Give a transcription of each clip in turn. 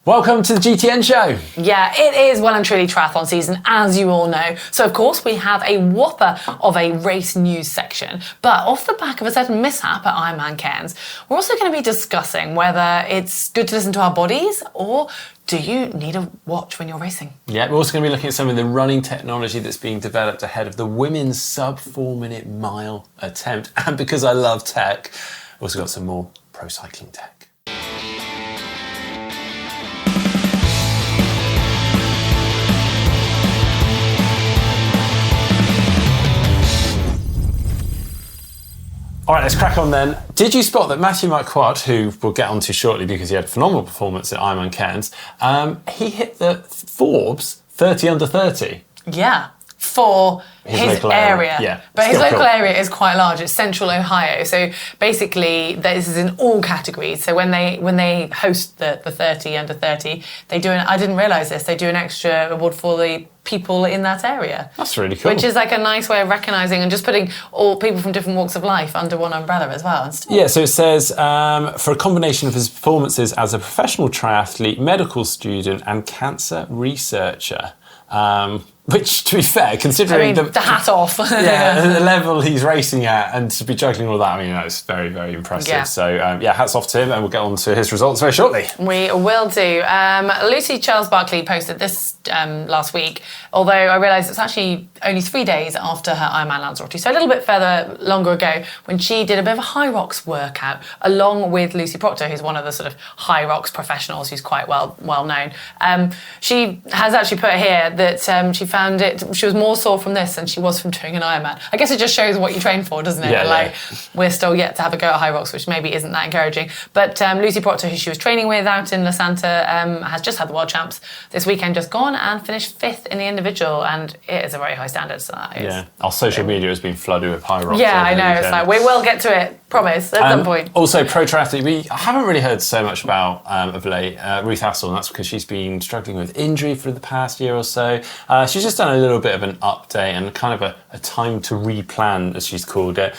Welcome to the GTN show. Yeah, it is well and truly triathlon season, as you all know. So, of course, we have a whopper of a race news section. But off the back of a certain mishap at Ironman Cairns, we're also going to be discussing whether it's good to listen to our bodies or do you need a watch when you're racing? Yeah, we're also going to be looking at some of the running technology that's being developed ahead of the women's sub 4 minute mile attempt. And because I love tech, we've also got some more pro cycling tech. All right, let's crack on then. Did you spot that Matthew Marquardt, who we'll get onto shortly because he had a phenomenal performance at Ironman Cairns, he hit the Forbes 30 under 30? Yeah, for his area. Yeah, but his local area is quite large. It's central Ohio. So basically, this is in all categories. So when they host the 30 under 30, they do I didn't realise this, they do an extra award for the people in that area. That's really cool. Which is like a nice way of recognising and just putting all people from different walks of life under one umbrella as well. Yeah, so it says, for a combination of his performances as a professional triathlete, medical student and cancer researcher. Which, to be fair, considering the hat off. The level he's racing at, and to be juggling all that, I mean, that's very, very impressive. Yeah. So, hats off to him, and we'll get on to his results very shortly. We will do. Lucy Charles-Barkley posted this last week, although I realised it's actually only 3 days after her Ironman Lanzarote, so a little bit further longer ago, when she did a bit of a high rocks workout, along with Lucy Proctor, who's one of the sort of high rocks professionals who's quite well known. She has actually put here that she found she was more sore from this than she was from doing an Ironman. I guess it just shows what you train for, doesn't it? Yeah, we're still yet to have a go at high rocks, which maybe isn't that encouraging. But Lucy Proctor, who she was training with out in La Santa, has just had the World Champs this weekend just gone and finished 5th in the individual, and it is a very high standard. So that is. Yeah, our social media has been flooded with high rocks. Yeah, I know. It's like we will get to it. Promise, at some point. Also, pro triathlete, I haven't really heard so much about of late Ruth Hassel, and that's because she's been struggling with injury for the past year or so. She's just done a little bit of an update and kind of a time to replan, as she's called it.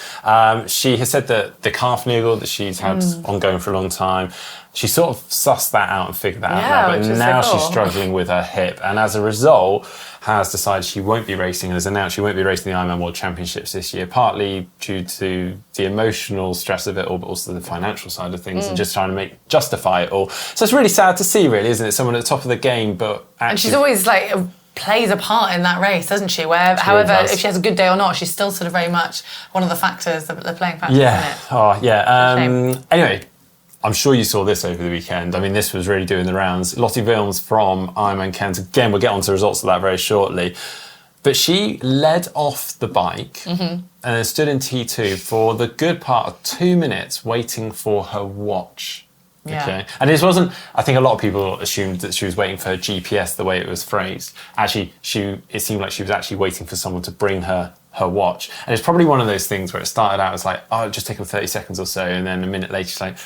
She has said that the calf niggle that she's had ongoing for a long time, she sort of sussed that out and figured that out now, but now she's struggling with her hip, and as a result has decided she won't be racing and has announced she won't be racing the Ironman World Championships this year, partly due to the emotional stress of it all, but also the financial side of things and just trying to justify it all. So it's really sad to see, really, isn't it? Someone at the top of the game, but actually... And she's always plays a part in that race, doesn't she? Where, however, if she has a good day or not, she's still sort of very much one of the factors, the playing factors, isn't it? Oh, yeah. Anyway, I'm sure you saw this over the weekend. I mean, this was really doing the rounds. Lottie Wilms from Ironman Cairns. Again, we'll get on to the results of that very shortly. But she led off the bike and then stood in T2 for the good part of 2 minutes waiting for her watch. Yeah. Okay. And this wasn't, I think a lot of people assumed that she was waiting for her GPS the way it was phrased. Actually, it seemed like she was actually waiting for someone to bring her watch. And it's probably one of those things where it started out as like, oh, it'll just take them 30 seconds or so. And then a minute later, she's like,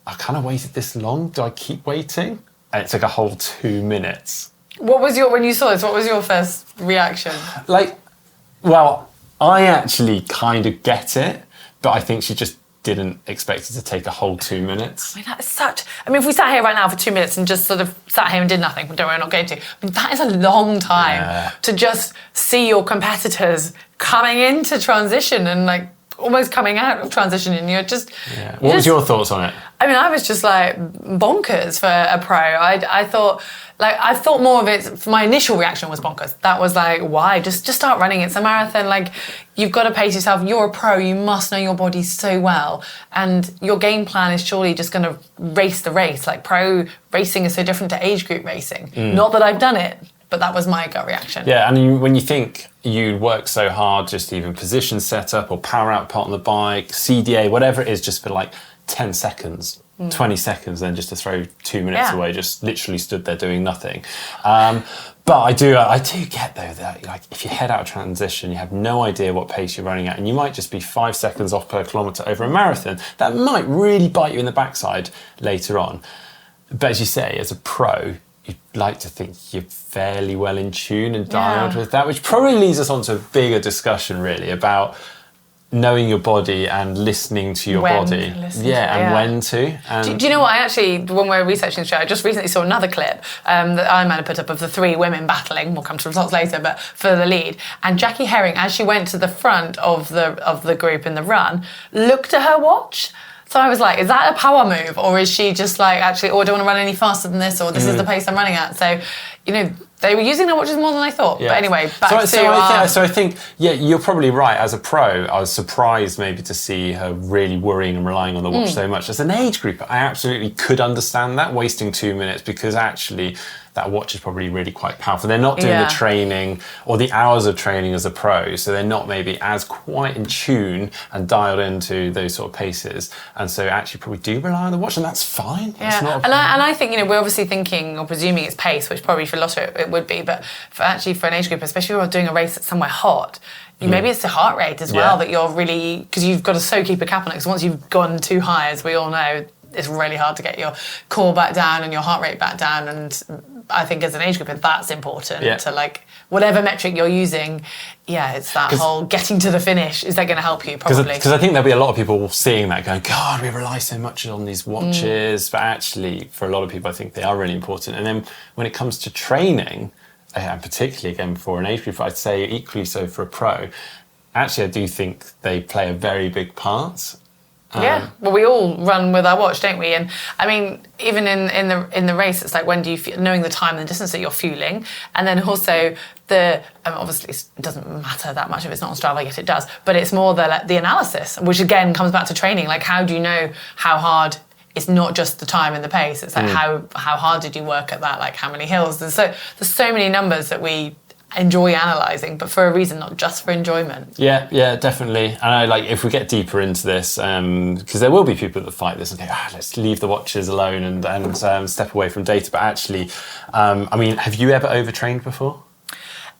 I kind of waited this long. Do I keep waiting? And it took a whole 2 minutes. When you saw this, what was your first reaction? I actually kind of get it, but I think she just didn't expect it to take a whole 2 minutes. I mean, that's if we sat here right now for 2 minutes and just sort of sat here and did nothing, don't worry, I'm not going to. I mean, that is a long time to just see your competitors coming into transition and almost coming out of transition, and you're just... Yeah. What was your thoughts on it? I mean, I was just bonkers for a pro. I thought more of it, my initial reaction was bonkers. That was why? Just start running. It's a marathon. You've got to pace yourself. You're a pro. You must know your body so well. And your game plan is surely just going to race the race. Pro racing is so different to age group racing. Not that I've done it, but that was my gut reaction. Yeah, and when you think you work so hard, just even position setup or power output on the bike, CDA, whatever it is, just for 10 seconds, 20 seconds, then just to throw 2 minutes away, just literally stood there doing nothing. But I do get though that if you head out of transition, you have no idea what pace you're running at, and you might just be 5 seconds off per kilometre over a marathon. That might really bite you in the backside later on. But as you say, as a pro, you'd like to think you're fairly well in tune and dialed with that, which probably leads us on to a bigger discussion really about knowing your body and listening to your body. When to. And do you know what? I actually, when we were researching the show, I just recently saw another clip that Ironman had put up of the 3 women battling. We'll come to results later, but for the lead. And Jackie Herring, as she went to the front of the group in the run, looked at her watch. So I was like, is that a power move? Or is she just like, actually, I don't want to run any faster than this, or this is the pace I'm running at. So, they were using their watches more than I thought. Yeah. But anyway, So I think, you're probably right. As a pro, I was surprised maybe to see her really worrying and relying on the watch so much. As an age group, I absolutely could understand that, wasting 2 minutes, because actually that watch is probably really quite powerful. They're not doing the training or the hours of training as a pro, so they're not maybe as quite in tune and dialed into those sort of paces. And so actually probably do rely on the watch, and that's fine. Yeah. Not and I think, we're obviously thinking or presuming it's pace, which probably for Lotto it would be, but for an age group, especially if you're doing a race at somewhere hot, maybe it's the heart rate as well that you're really, because you've got to keep a cap on it, because once you've gone too high, as we all know, it's really hard to get your core back down and your heart rate back down. And I think as an age group, that's important to whatever metric you're using. Yeah, it's that whole getting to the finish. Is that going to help you? Probably. Because I think there'll be a lot of people seeing that going, God, we rely so much on these watches. But actually, for a lot of people, I think they are really important. And then when it comes to training, and particularly again for an age group, I'd say equally so for a pro, actually I do think they play a very big part. Well, we all run with our watch, don't we? And I mean, even in the race, it's like, when do you feel, knowing the time and the distance that you're fueling, and then also obviously it doesn't matter that much if it's not on Strava, yet it does, but it's more the analysis, which again comes back to training. Like, how do you know how hard? It's not just the time and the pace. It's like how hard did you work at that? Like, how many hills? There's so many numbers that we enjoy analysing, but for a reason, not just for enjoyment. Yeah, definitely. And I if we get deeper into this, because there will be people that fight this and go, let's leave the watches alone and step away from data. But actually, have you ever overtrained before?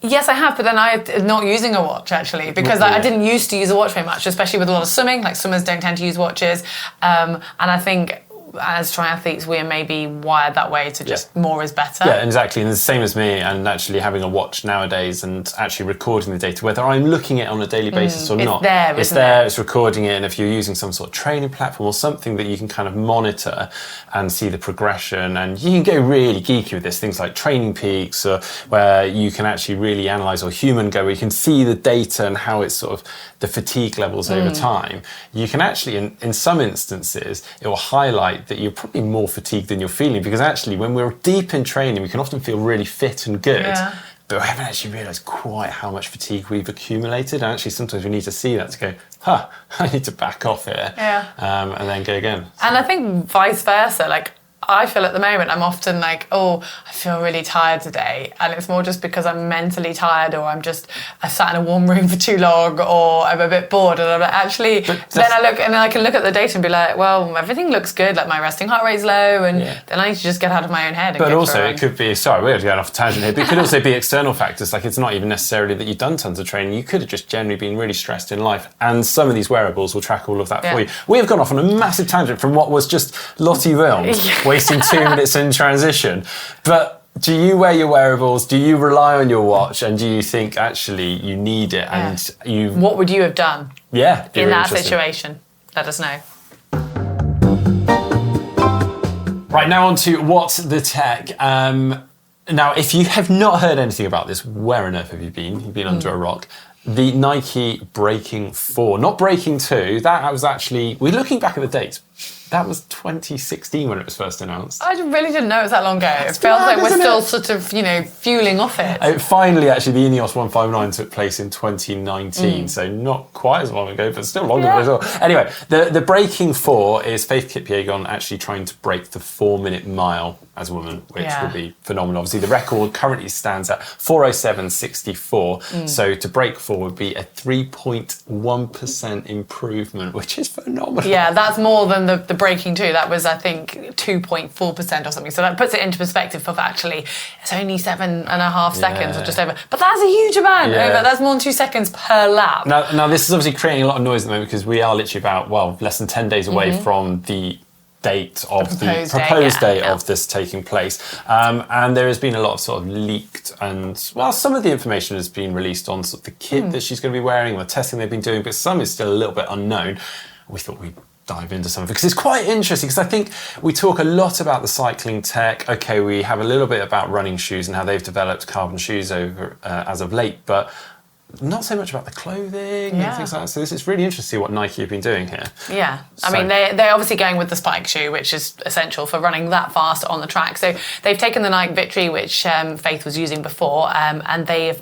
Yes, I have, but then I'm not using a watch, actually, because I didn't used to use a watch very much, especially with a lot of swimming. Like, swimmers don't tend to use watches. And I think as triathletes, we are maybe wired that way to just more is better. Yeah, exactly. And the same as me, and actually having a watch nowadays and actually recording the data, whether I'm looking at it on a daily basis or not. It's there, it's recording it. And if you're using some sort of training platform or something that you can kind of monitor and see the progression, and you can go really geeky with this, things like Training Peaks, where you can actually really analyze, or Human Go, where you can see the data and how it's sort of the fatigue levels over time. You can actually, in some instances, it will highlight that you're probably more fatigued than you're feeling, because actually when we're deep in training, we can often feel really fit and good, but we haven't actually realised quite how much fatigue we've accumulated. And actually sometimes we need to see that to go, I need to back off here, and then go again. And I think vice versa, like, I feel at the moment, I'm often like, I feel really tired today. And it's more just because I'm mentally tired, or I've sat in a warm room for too long, or I'm a bit bored. And I'm like, actually, then I can look at the data and be like, well, everything looks good. Like, my resting heart rate's low, and then I need to just get out of my own head. But also it could be, sorry, we're going off a tangent here, but it could also be external factors. Like, it's not even necessarily that you've done tons of training. You could have just generally been really stressed in life. And some of these wearables will track all of that for you. We have gone off on a massive tangent from what was just Lottie Wilms wasting 2 minutes in transition. But do you wear your wearables? Do you rely on your watch? And do you think actually you need it? And what would you have done? Yeah, in that situation? Let us know. Right, now on to What's the Tech. Now, if you have not heard anything about this, where on earth have you been? You've been under a rock. The Nike Breaking 4, not Breaking 2. That was actually, we're looking back at the dates. That was 2016 when it was first announced. I really didn't know it was that long ago. It feels like we're still sort of, fueling off it. Finally, actually, the Ineos 159 took place in 2019, so not quite as long ago, but still longer as well. Anyway, the Breaking 4 is Faith Kipyegon actually trying to break the 4-minute mile as a woman, which would be phenomenal. Obviously, the record currently stands at 4:07.64, so to break 4 would be a 3.1% improvement, which is phenomenal. Yeah, that's more than the Breaking 2. That was, I think, 2.4% or something. So that puts it into perspective of actually, it's only 7.5 seconds or just over. But that's a huge amount. That's more than 2 seconds per lap. Now, this is obviously creating a lot of noise at the moment, because we are literally about, less than 10 days away from the date of the proposed date yeah. of this taking place. And there has been a lot of sort of leaked and, well, some of the information has been released on sort of the kit that she's going to be wearing, or the testing they've been doing, but some is still a little bit unknown. We thought we'd dive into some of it because it's quite interesting, because I think we talk a lot about the cycling tech. Okay, we have a little bit about running shoes and how they've developed carbon shoes over as of late, but not so much about the clothing and things like that. So this is really interesting to see what Nike have been doing here. Yeah, I mean, they're obviously going with the spike shoe, which is essential for running that fast on the track. So they've taken the Nike Victory, which Faith was using before, and they've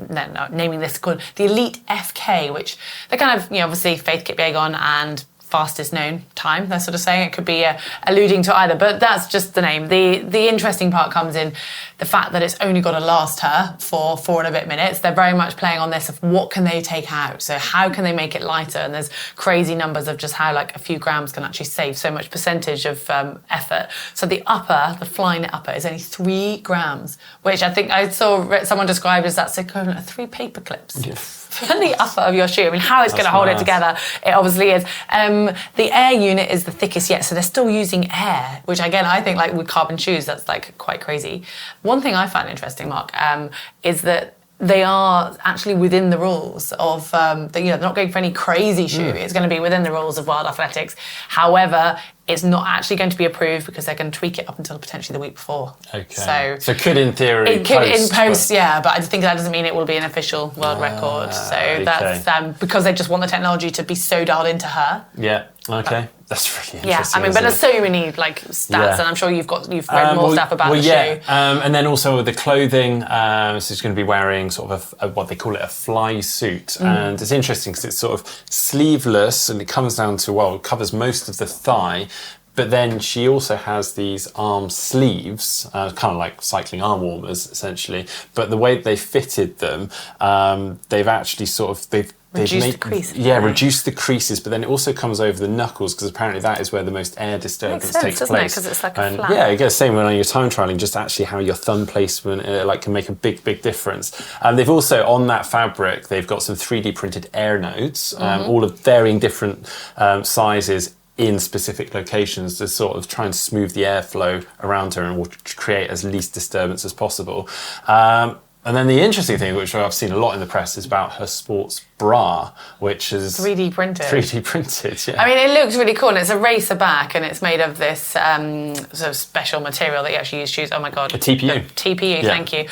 naming this called the Elite FK, which they're kind of, obviously Faith Kipyegon and fastest known time, they're sort of saying. It could be alluding to either, but that's just the name. The interesting part comes in the fact that it's only got to last her for 4 and a bit minutes. They're very much playing on this of what can they take out, so how can they make it lighter, and there's crazy numbers of just how like a few grams can actually save so much percentage of effort. So the flying upper is only 3 grams, which I think I saw someone described as that's equivalent of 3 paper clips. Yes. And the upper of your shoe. I mean, how it's going to hold it together, it obviously is. The air unit is the thickest yet, so they're still using air, which again, I think like with carbon shoes, that's like quite crazy. One thing I find interesting, Mark, is that they are actually within the rules of, they're not going for any crazy shoe. It's going to be within the rules of wild athletics. However, it's not actually going to be approved because they're going to tweak it up until potentially the week before. Okay. So could in theory it could in post, yeah, but I think that doesn't mean it will be an official world record. So that's because they just want the technology to be so dialed into her. Yeah. Okay. That's really interesting. Yeah, I mean, but there's so many like stats, and I'm sure you've read more stuff about the shoe. And then also with the clothing, so she's going to be wearing sort of what they call it, a fly suit, and it's interesting because it's sort of sleeveless, and it comes down to it covers most of the thigh. But then she also has these arm sleeves, kind of like cycling arm warmers, essentially. But the way they fitted them, they've actually reduced the creases. Yeah, reduced the creases, but then it also comes over the knuckles, because apparently that is where the most air disturbance takes place. Because it's like a flap. Yeah, I guess same when you're time trialing, just actually how your thumb placement can make a big difference. And they've also, on that fabric, they've got some 3D printed air nodes, all of varying different sizes in specific locations to sort of try and smooth the airflow around her and will create as least disturbance as possible. And then the interesting thing, which I've seen a lot in the press, is about her sports bra, which is 3D printed. 3D printed, yeah. I mean, it looks really cool, and it's a racer back, and it's made of this sort of special material that you actually use to choose. Oh my God. A TPU. TPU, thank you.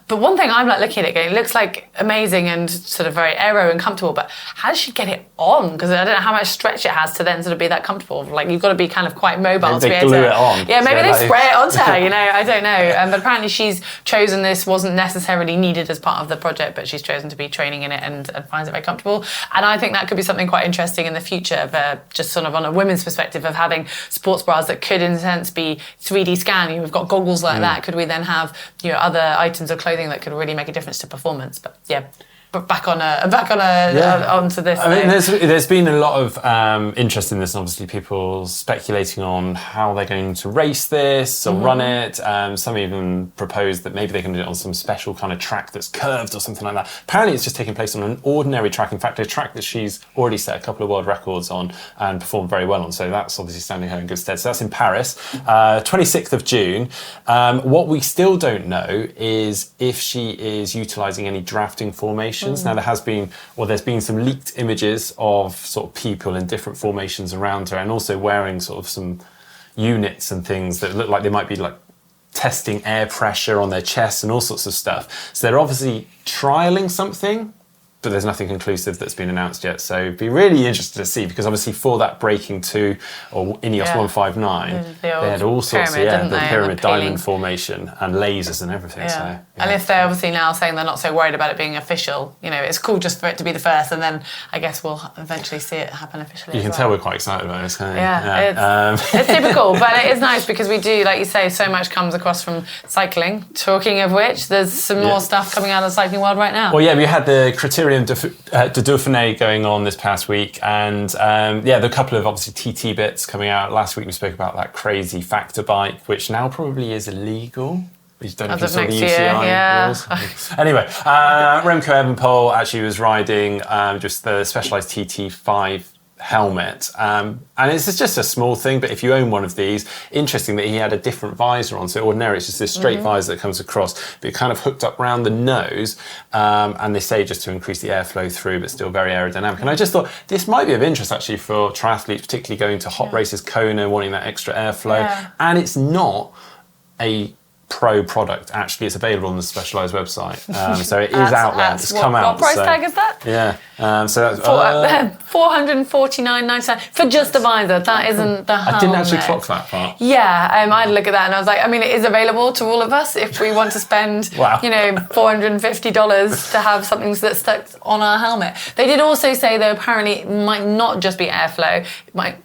But one thing I'm like looking at it going, it looks like amazing and sort of very aero and comfortable, but how does she get it on? Because I don't know how much stretch it has to then sort of be that comfortable. Like, you've got to be kind of quite mobile maybe to be able to... glue it on. Yeah, maybe they spray it onto her, I don't know. But apparently she's chosen this, wasn't necessarily needed as part of the project, but she's chosen to be training in it and finds it very comfortable. And I think that could be something quite interesting in the future of just sort of on a women's perspective of having sports bras that could in a sense be 3D scan. We've got goggles like that. Could we then have other items of clothing that could really make a difference to performance? But yeah. But onto this. I mean, there's been a lot of interest in this, and obviously people speculating on how they're going to race this or run it. Some even proposed that maybe they can do it on some special kind of track that's curved or something like that. Apparently, it's just taking place on an ordinary track. In fact, a track that she's already set a couple of world records on and performed very well on. So that's obviously standing her in good stead. So that's in Paris, 26th of June. What we still don't know is if she is utilising any drafting formations. Now there's been some leaked images of sort of people in different formations around her, and also wearing sort of some units and things that look like they might be like testing air pressure on their chest and all sorts of stuff. So they're obviously trialing something, but there's nothing conclusive that's been announced yet. So it'd be really interesting to see, because obviously for that Breaking 2 or Ineos 159, they had all sorts of the pyramid diamond formation and lasers and everything. Yeah. So, and if they're obviously now saying they're not so worried about it being official, it's cool just for it to be the first, and then I guess we'll eventually see it happen officially. You can tell we're quite excited about this, can't you? Yeah. It's typical, but it is nice because we do, like you say, so much comes across from cycling. Talking of which, there's some more stuff coming out of the cycling world right now. Well, yeah, we had the Criterium de Dauphiné going on this past week, and there are a couple of obviously TT bits coming out. Last week we spoke about that crazy factor bike, which now probably is illegal. We don't know if you saw the UCI rules. Anyway, Remco Evenepoel actually was riding just the Specialized TT5 helmet, and it's just a small thing, but if you own one of these, interesting that he had a different visor on. So ordinarily it's just this straight visor that comes across, but it kind of hooked up around the nose, and they say just to increase the airflow through, but still very aerodynamic. And I just thought this might be of interest actually for triathletes, particularly going to hot races, Kona, wanting that extra airflow. And it's not a pro product. Actually, it's available on the Specialized website, so it is out there. It's come out. What price tag is that? Yeah, so that's $449.99 for just the visor. That isn't the helmet. I didn't actually clock that part. Yeah, I had to look at that and I was like, I mean, it is available to all of us if we want to spend, $450 to have something that's stuck on our helmet. They did also say, though, apparently it might not just be airflow. It might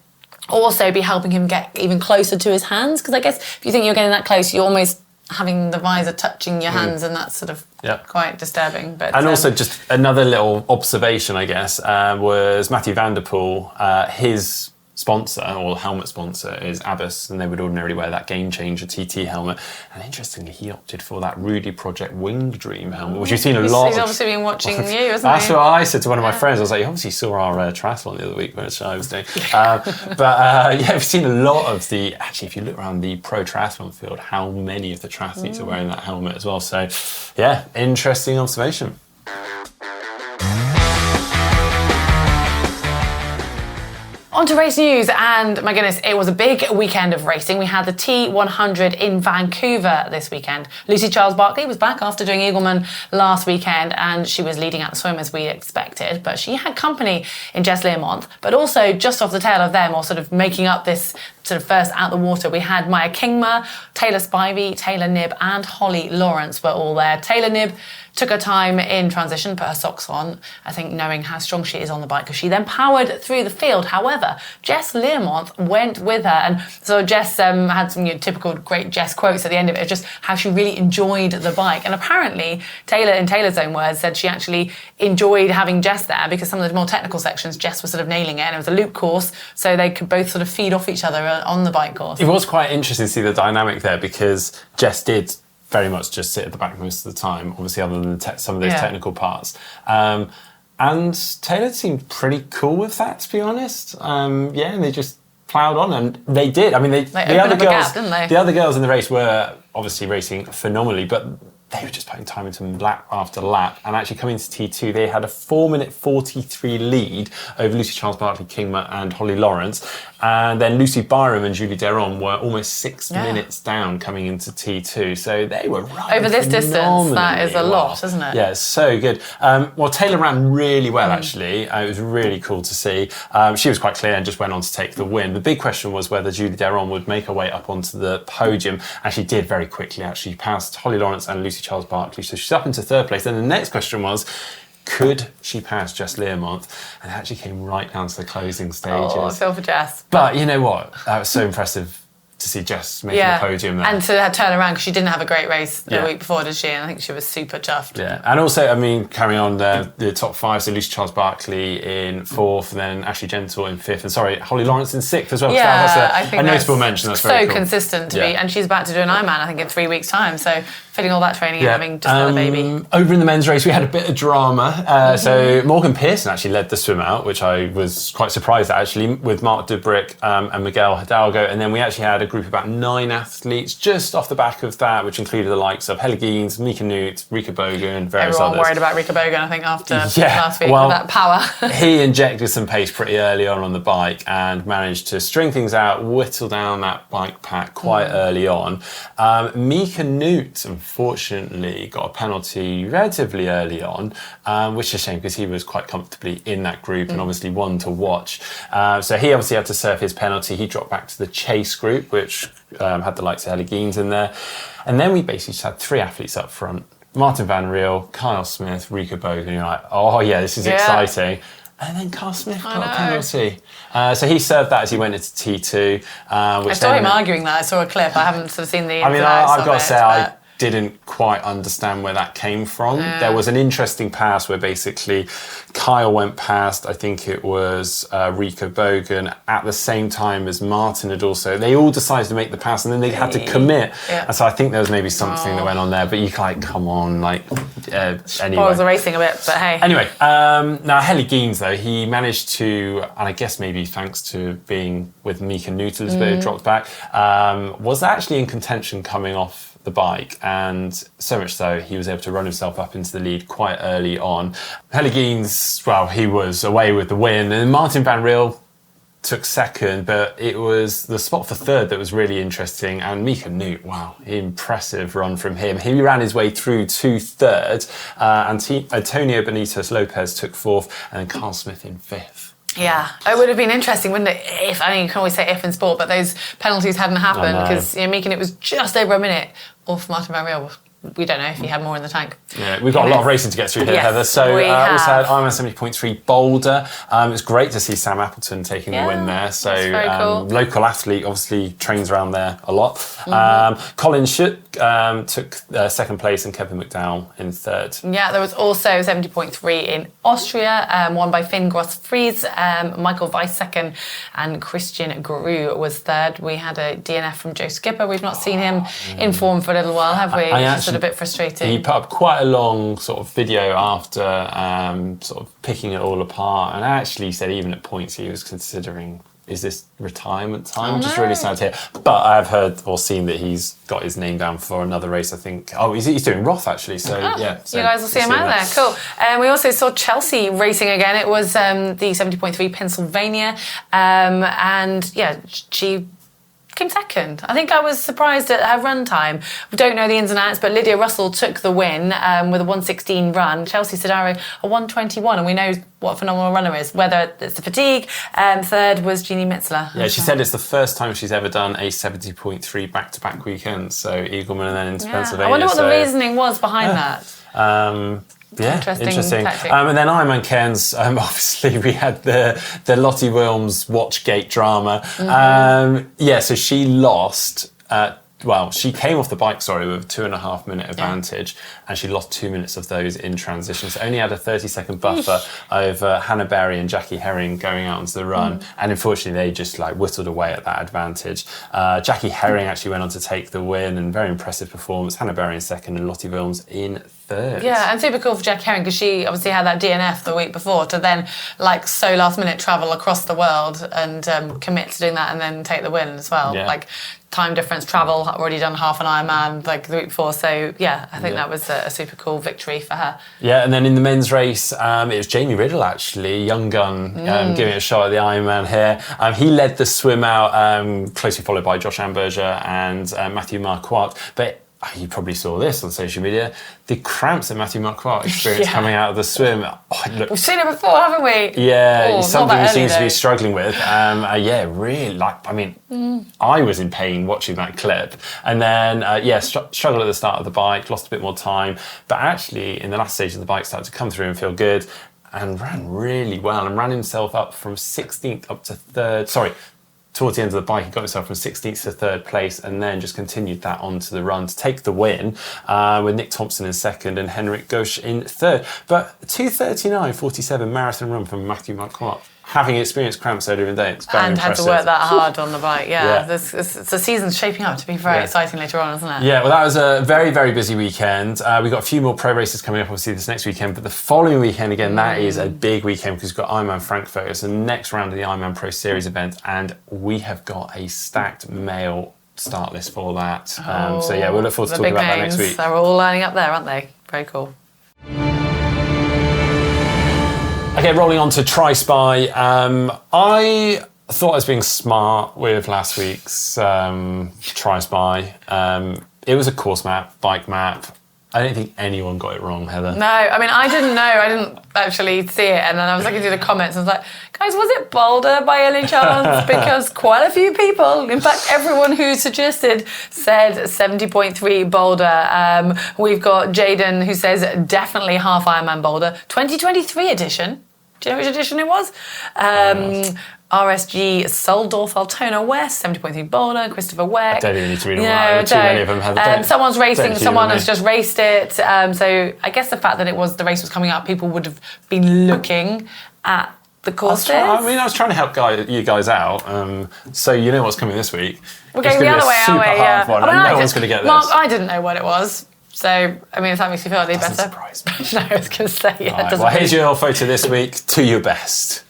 also be helping him get even closer to his hands, because I guess if you think you're getting that close, you're almost having the visor touching your hands, and that's sort of quite disturbing. But also just another little observation, I guess, was Matthew van der Poel, his sponsor or helmet sponsor is Abbas, and they would ordinarily wear that Game Changer TT helmet. And interestingly, he opted for that Rudy Project Winged Dream helmet, which you've seen a lot. He's obviously been watching you, hasn't he? That's what I said to one of my friends. I was like, you obviously saw our triathlon the other week, which I was doing. We've seen a lot of the, actually, if you look around the pro triathlon field, how many of the triathletes are wearing that helmet as well. So, yeah, interesting observation. On to race news, and my goodness, it was a big weekend of racing. We had the T100 in Vancouver this weekend. Lucy Charles-Barclay was back after doing Eagleman last weekend, and she was leading out the swim as we expected, but she had company in Jess Learmonth. But also, just off the tail of them, or sort of making up this sort of first out the water, we had Maya Kingma, Taylor Spivey, Taylor Knibb, and Holly Lawrence were all there. Taylor Knibb took her time in transition, put her socks on, I think knowing how strong she is on the bike, because she then powered through the field. However, Jess Learmonth went with her, and so Jess had some typical great Jess quotes at the end of it, just how she really enjoyed the bike. And apparently, Taylor, in Taylor's own words, said she actually enjoyed having Jess there because some of the more technical sections, Jess was sort of nailing it, and it was a loop course, so they could both sort of feed off each other on the bike course. It was quite interesting to see the dynamic there, because Jess did very much just sit at the back most of the time, obviously other than some of those technical parts. And Taylor seemed pretty cool with that, to be honest. And they just ploughed on, and they did. I mean, the other girls in the race were obviously racing phenomenally, but they were just putting time into lap after lap. And actually coming to T2, they had a 4-minute 43 lead over Lucy Charles-Barclay, Kingma and Holly Lawrence. And then Lucy Byram and Julie Deron were almost 6 minutes down coming into T2. So they were running over this distance. That is a lot, isn't it? Yeah, it's so good. Well, Taylor ran really well, actually. It was really cool to see. She was quite clear and just went on to take the win. The big question was whether Julie Deron would make her way up onto the podium. And she did very quickly, actually. She passed Holly Lawrence and Lucy Charles-Barclay. So she's up into third place. Then the next question was, could she pass Jess Learmonth? And it actually came right down to the closing stages. Oh, I feel for Jess. But you know what? That was so impressive to see Jess making the podium there. And to turn around, because she didn't have a great race the week before, did she? And I think she was super chuffed. Yeah, and also, I mean, carrying on the top five, so Lucy Charles-Barclay in fourth, and then Ashley Gentle in fifth, and Holly Lawrence in sixth as well. Yeah, that's I think a notable mention. That's very cool. Consistent to be, and she's about to do an Ironman, I think, in 3 weeks' time, so fitting all that training and having just had a baby. Over in the men's race, we had a bit of drama. So Morgan Pearson actually led the swim out, which I was quite surprised at, actually, with Mark Dubrick and Miguel Hidalgo. And then we actually had a group of about 9 athletes just off the back of that, which included the likes of Helle Geens, Mika Newt, Rika Bogan, various Everyone others. Worried about Rika Bogan, I think, after last week with that power. He injected some pace pretty early on the bike and managed to string things out, whittle down that bike pack quite early on. Mika Newt, unfortunately, got a penalty relatively early on, which is a shame because he was quite comfortably in that group and obviously one to watch. So he obviously had to serve his penalty. He dropped back to the chase group, which had the likes of Helle Geens in there. And then we basically just had 3 athletes up front. Martin Van Riel, Kyle Smith, Rika Bogan. You're like, oh yeah, this is exciting. And then Carl Smith got a penalty. So he served that as he went into T2. I saw him arguing that. I saw a clip. I haven't sort of seen the I've got to say, I didn't quite understand where that came from. There was an interesting pass where basically Kyle went past, I think it was Rico Bogan, at the same time as Martin had also. They all decided to make the pass and then they had to commit. Yeah. And so I think there was maybe something that went on there, but you like, come on, like, anyway. Spoils the racing a bit, but hey. Anyway, now Helly Geens, though, he managed to, and I guess maybe thanks to being with Mika Nootles, but it dropped back, was actually in contention coming off the bike, and so much so he was able to run himself up into the lead quite early on. Helly Geens, well, he was away with the win, and Martin Van Riel took second, but it was the spot for third that was really interesting. And Mika Noot, wow, impressive run from him. He ran his way through to third, Antonio Benitez Lopez took fourth, and then Carl Smith in fifth. Yeah, it would have been interesting, wouldn't it? If, I mean, you can always say if in sport, but those penalties hadn't happened because Mika Noot was just over a minute off Martin Van Riel. We don't know if he had more in the tank. Yeah, we've got a lot of racing to get through here, Heather. So we also had Ironman 70.3 Boulder. It's great to see Sam Appleton taking the win there. So cool. Local athlete, obviously trains around there a lot. Colin Schutt took second place and Kevin McDowell in third. Yeah, there was also 70.3 in Austria, won by Finn Gross-Fries, Michael Weiss second, and Christian Gru was third. We had a DNF from Joe Skipper. We've not seen him in form for a little while, have we? A bit frustrating. He put up quite a long sort of video after sort of picking it all apart, and actually said even at points he was considering, is this retirement time? Which is really sad to hear. But I've heard or seen that he's got his name down for another race, I think. Oh, he's doing Roth actually, so yeah. So you guys will see him out there, cool. We also saw Chelsea racing again. It was the 70.3 Pennsylvania, and yeah, she came second. I think I was surprised at her run time. We don't know the ins and outs, but Lydia Russell took the win with a 1:16 run. Chelsea Sodaro a 1:21, and we know what a phenomenal runner is, whether it's the fatigue. Third was Jeannie Mitzler. Yeah, she said it's the first time she's ever done a 70.3 back-to-back weekends, so Eagleman and then into Pennsylvania. I wonder what the reasoning was behind that. Yeah, interesting. And then Ironman Cairns, obviously we had the Lottie Wilms Watchgate drama. So she lost, she came off the bike, with a 2.5 minute advantage, and she lost 2 minutes of those in transition. So only had a 30-second buffer over Hannah Berry and Jackie Herring going out onto the run. And unfortunately, they just whittled away at that advantage. Jackie Herring actually went on to take the win, and very impressive performance. Hannah Berry in second and Lottie Wilms in third. Yeah, and super cool for Jackie Herring because she obviously had that DNF the week before to then so last minute travel across the world and commit to doing that and then take the win as well. Yeah. Time difference, travel, already done half an Ironman the week before. So yeah, I think that was a super cool victory for her. Yeah, and then in the men's race, it was Jamie Riddle actually, young gun, giving it a shot at the Ironman here. He led the swim out, closely followed by Josh Amberger and Matthew Marquardt. But you probably saw this on social media, the cramps that Matthew Marquardt experienced coming out of the swim. We've seen it before, haven't we? Yeah, something he seems to be struggling with. Really, I was in pain watching that clip. And then, struggled at the start of the bike, lost a bit more time. But actually, in the last stage of the bike, started to come through and feel good and ran really well and ran himself up from 16th up to third. Towards the end of the bike, he got himself from 16th to third place and then just continued that onto the run to take the win with Nick Thompson in second and Henrik Gauche in third. But 2:39.47 marathon run from Matthew Marquardt. Having experienced cramps earlier in the day, it's very impressive. Had to work that hard on the bike, the season's shaping up to be very exciting later on, isn't it? Yeah, well, that was a very, very busy weekend. We've got a few more pro races coming up, obviously, this next weekend, but the following weekend, again, that is a big weekend because we've got Ironman Frankfurt. It's the next round of the Ironman Pro Series event, and we have got a stacked male start list for that. We'll look forward to talking about that next week. They're all lining up there, aren't they? Very cool. Okay, rolling on to Tri-Spy. I thought I was being smart with last week's Tri-Spy. It was a course map, bike map. I don't think anyone got it wrong, Heather. No, I mean, I didn't know. I didn't actually see it. And then I was looking through the comments and I was like, guys, was it Boulder by any chance? Because quite a few people, in fact, everyone who suggested said 70.3 Boulder. We've got Jaden who says definitely half Ironman Boulder. 2023 edition. Do you know which edition it was? RSG Soldorf Altona West, 70.3 Boulder, Christopher Weck. I don't even need to read them out. Too many of them have someone's racing, someone has just raced it. So I guess the fact that the race was coming up, people would have been looking at the courses. I was trying to help you guys out. So you know what's coming this week. We're going the other way, aren't we? Yeah. One, no one's going to get this. Mark, I didn't know what it was. So, I mean, if that makes you feel any better. Surprise me. No, I was going to say, yeah. Right, well, here's your photo this week. To your best.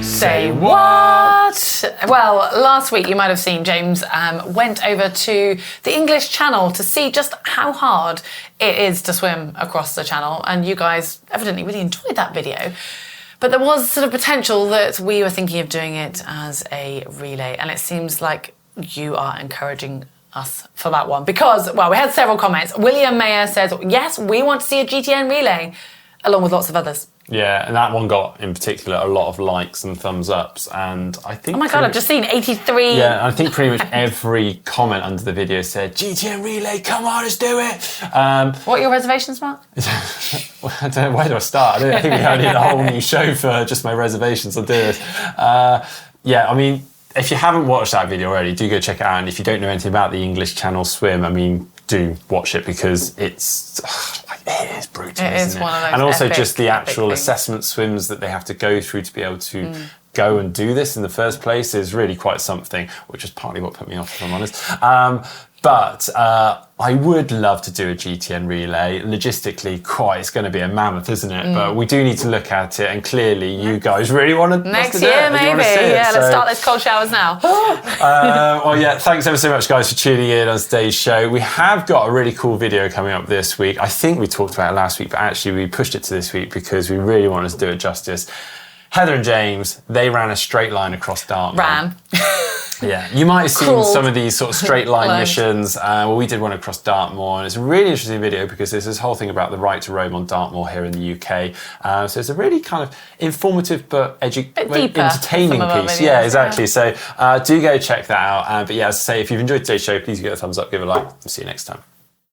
Say what? Well, last week you might have seen James went over to the English Channel to see just how hard it is to swim across the channel, and you guys evidently really enjoyed that video. But there was sort of potential that we were thinking of doing it as a relay, and it seems like you are encouraging us for that one because, well, we had several comments. William Mayer says, yes, we want to see a GTN relay, along with lots of others. Yeah, and that one got, in particular, a lot of likes and thumbs ups, and I think... Oh my God, I've just seen 83... Yeah, I think pretty much every comment under the video said, GTN relay, come on, let's do it! What are your reservations, Mark? I don't know, where do I start? I think we need a whole new show for just my reservations on doing this. Yeah, I mean, if you haven't watched that video already, do go check it out, and if you don't know anything about the English Channel swim, I mean, do watch it because it is brutal, it isn't is one of those and also epic, just the actual things. Assessment swims that they have to go through to be able to go and do this in the first place is really quite something, which is partly what put me off, if I'm honest. But I would love to do a GTN relay. Logistically, it's going to be a mammoth, isn't it? But we do need to look at it, and clearly you guys really want to next year, maybe. Let's start those cold showers now. Well, yeah, thanks ever so much, guys, for tuning in on today's show. We have got a really cool video coming up this week. I think we talked about it last week, but actually we pushed it to this week because we really wanted to do it justice. Heather and James, they ran a straight line across Dartmoor. Yeah, you might have seen some of these sort of straight line missions. Well, we did one across Dartmoor, and it's a really interesting video because there's this whole thing about the right to roam on Dartmoor here in the UK. So it's a really kind of informative but entertaining piece. Yeah, exactly. So do go check that out. But yeah, as I say, if you've enjoyed today's show, please give it a thumbs up, give it a like. We'll see you next time.